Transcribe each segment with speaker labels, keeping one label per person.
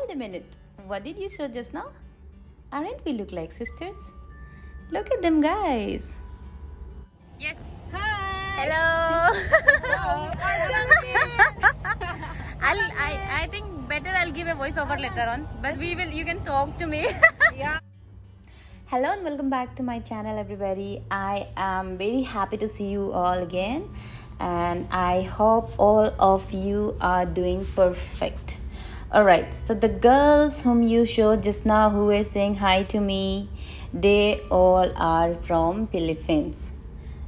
Speaker 1: Hold a minute. What did you show just now? Aren't we look like sisters? Look at them, guys. Yes.
Speaker 2: Hi.
Speaker 1: Hello. I think better I'll give a voiceover later on. But you can talk to me.
Speaker 2: Yeah.
Speaker 1: Hello and welcome back to my channel, everybody. I am very happy to see you all again. And I hope all of you are doing perfect. Alright, so the girls whom you showed just now who were saying hi to me, they all are from Philippines.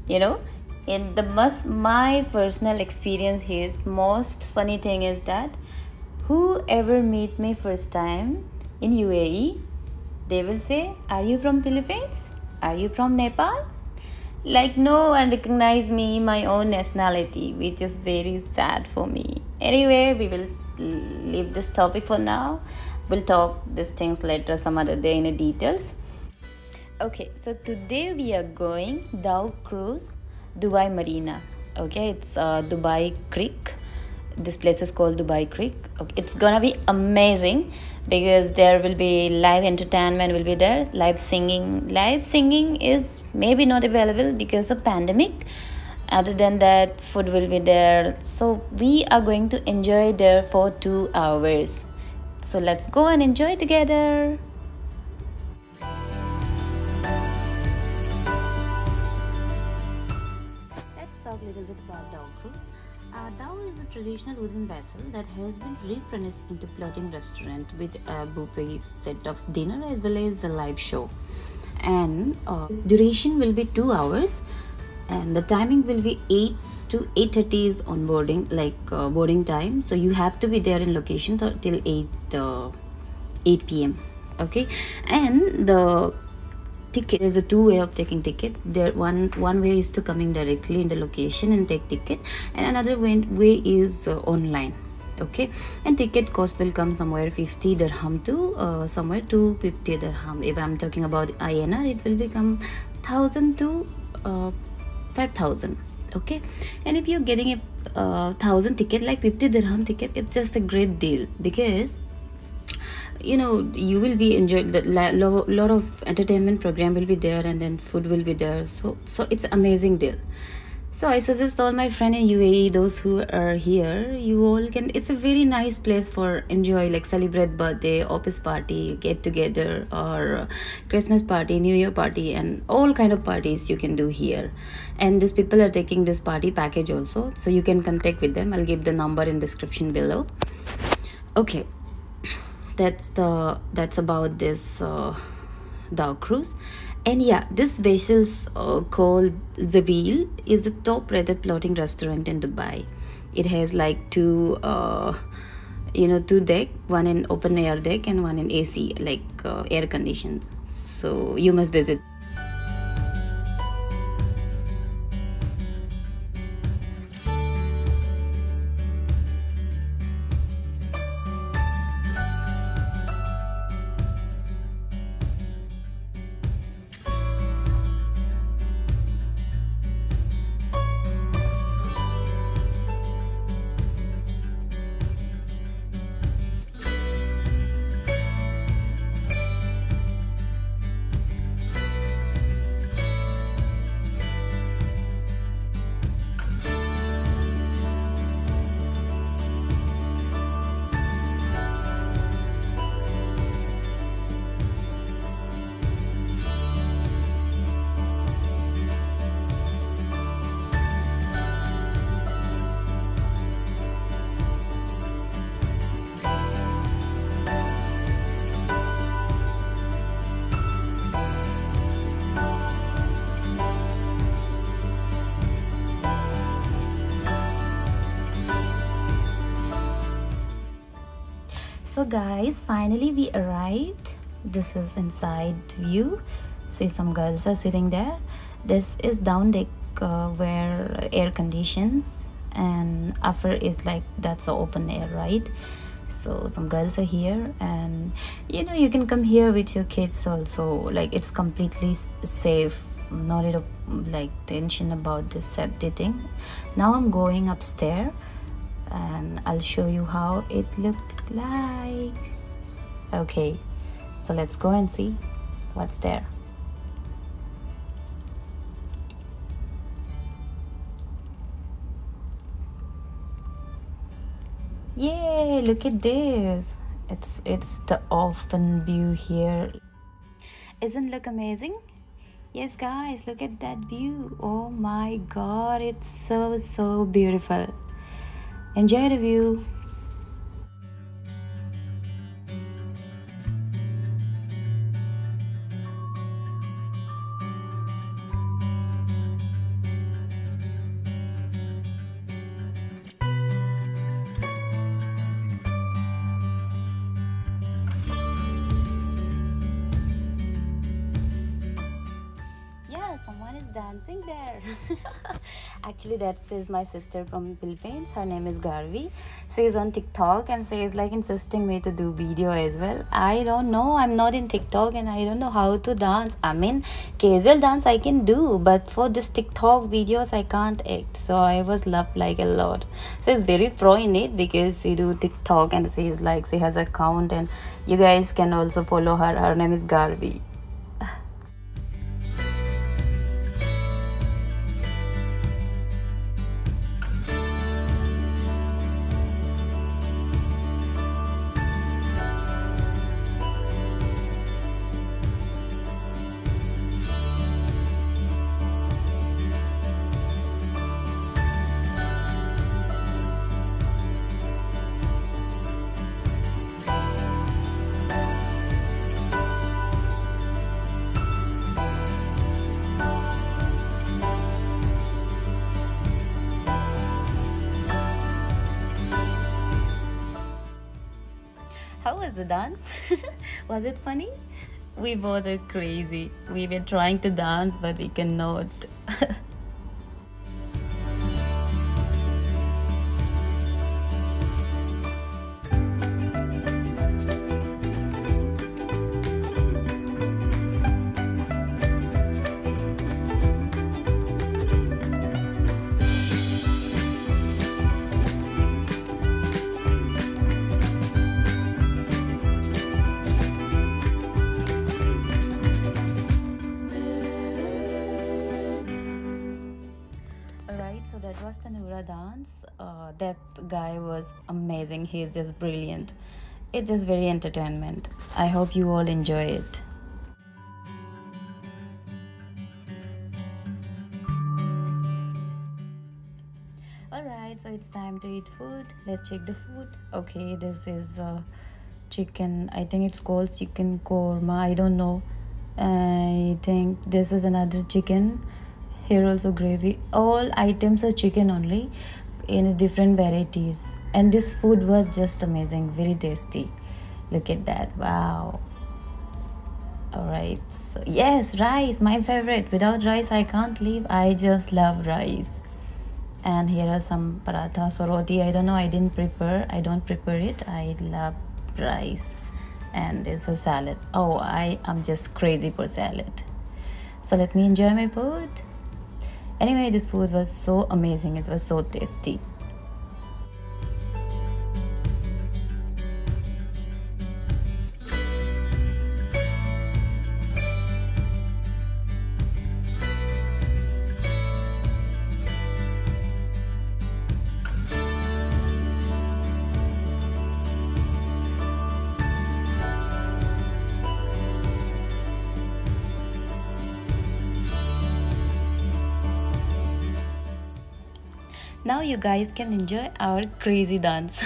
Speaker 1: You know, my personal experience is most funny thing is that whoever meet me first time in UAE, they will say, are you from Philippines? Are you from Nepal? Like no one recognize me, my own nationality, which is very sad for me. Anyway, we will leave this topic for now. We'll talk these things later some other day in details. Okay, so today we are going Dhow Cruise, Dubai Marina. Okay, it's Dubai Creek. This place is called Dubai Creek. Okay, it's gonna be amazing because there will be live entertainment will be there, live singing is maybe not available because of pandemic. Other than that, food will be there, so we are going to enjoy there for 2 hours. So let's go and enjoy together. Let's talk a little bit about Dhow Cruise. Dhow is a traditional wooden vessel that has been repurposed into floating restaurant with a buffet set of dinner as well as a live show. And duration will be 2 hours. And the timing will be 8 to 8:30 is on boarding, boarding time. So you have to be there in location till 8 p.m. Okay, and the ticket is a two-way of taking ticket. There one way is to coming directly in the location and take ticket, and another way is online. Okay, and ticket cost will come somewhere 50 dirham to somewhere 250 dirham. If I'm talking about INR, it will become 1,000 to 5,000. Okay, and if you're getting a 1,000 ticket, like 50 dirham ticket, it's just a great deal because you know you will be enjoyed. The lot of entertainment program will be there, and then food will be there. So it's amazing deal. So I suggest all my friends in UAE, those who are here, you all can. It's a very nice place for enjoy, like celebrate birthday, office party, get together, or Christmas party, New Year party, and all kind of parties you can do here. And these people are taking this party package also, so you can contact with them. I'll give the number in description below. Okay, that's about this Dhow Cruise. And yeah, this vessel's called Zaweel is the top rated floating restaurant in Dubai. It has like two deck, one in open air deck and one in AC, like air conditions. So you must visit. So guys, finally we arrived. This is inside view. See, some girls are sitting there. This is down deck where air conditions, and upper is like that's a open air, right? So some girls are here, and you can come here with your kids also. Like it's completely safe, not at all like tension about this safety thing. Now I'm going upstairs and I'll show you how it looked like. Okay, so let's go and see what's there. Yay, look at this. It's the open view here. Isn't it look amazing? Yes guys, look at that view. Oh my god, it's so beautiful. Enjoy the view. Yeah, someone is dancing there. Actually, that is my sister from Philippines. Her name is Garvi. She is on TikTok and she is like insisting me to do video as well. I don't know. I'm not in TikTok and I don't know how to dance. I mean, casual dance I can do, but for this TikTok videos I can't act. So I was loved like a lot. She is very pro in it because she do TikTok and she is like she has an account and you guys can also follow her. Her name is Garvi. How was the dance? Was it funny? We both are crazy. We were trying to dance, but we cannot. Alright, so that was the Noora dance. That guy was amazing. He's just brilliant. It's just very entertainment. I hope you all enjoy it. Alright, so it's time to eat food. Let's check the food. Okay, this is chicken. I think it's called chicken korma. I don't know. I think this is another chicken. Here also gravy. All items are chicken only in different varieties. And this food was just amazing. Very tasty. Look at that. Wow. Alright. So yes, rice. My favorite. Without rice, I can't live. I just love rice. And here are some parathas or roti. I don't know. I don't prepare it. I love rice. And there's a salad. Oh, I am just crazy for salad. So let me enjoy my food. Anyway, this food was so amazing. It was so tasty. Now you guys can enjoy our crazy dance.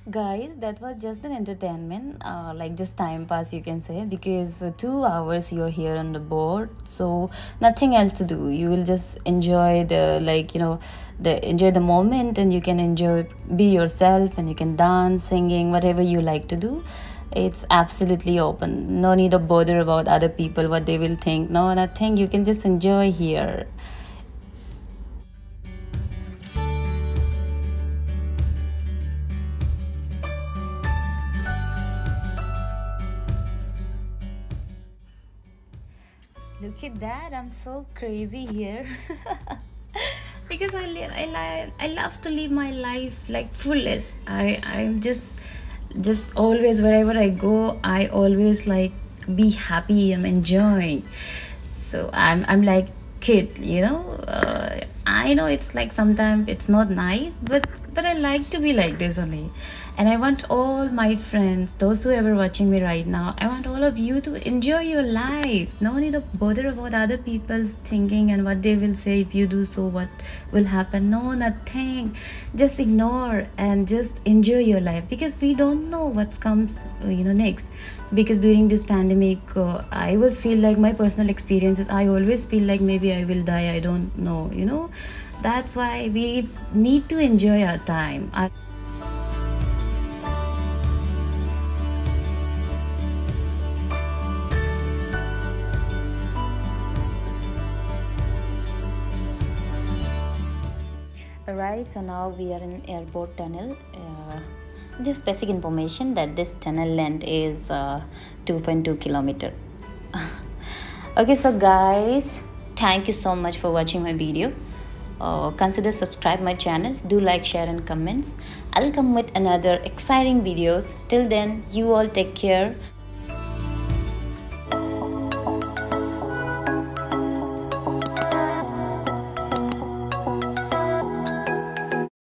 Speaker 1: Guys, that was just an entertainment, like just time pass, you can say, because 2 hours you're here on the board, so nothing else to do. You will just enjoy the, like, enjoy the moment, and you can enjoy, be yourself, and you can dance, singing, whatever you like to do. It's absolutely open. No need of bother about other people, what they will think. No, nothing. You can just enjoy here. Look at that, I'm so crazy here. Because I love to live my life like fullest. I'm just always, wherever I go, I always like be happy, I'm enjoying. So I'm like kid, I know it's like sometimes it's not nice, but I like to be like this only. And I want all my friends, those who ever watching me right now, I want all of you to enjoy your life. No need of bother about other people's thinking and what they will say. If you do so, what will happen? No, nothing. Just ignore and just enjoy your life, because we don't know what comes next. Because during this pandemic, I always feel like, my personal experiences, I always feel like maybe I will die, I don't know. That's why we need to enjoy our time. Alright, so now we are in airport tunnel. Just basic information that this tunnel length is 2.2 kilometer. Okay, so guys, thank you so much for watching my video. Consider subscribe my channel. Do like, share and comments. I'll come with another exciting videos. Till then, you all take care.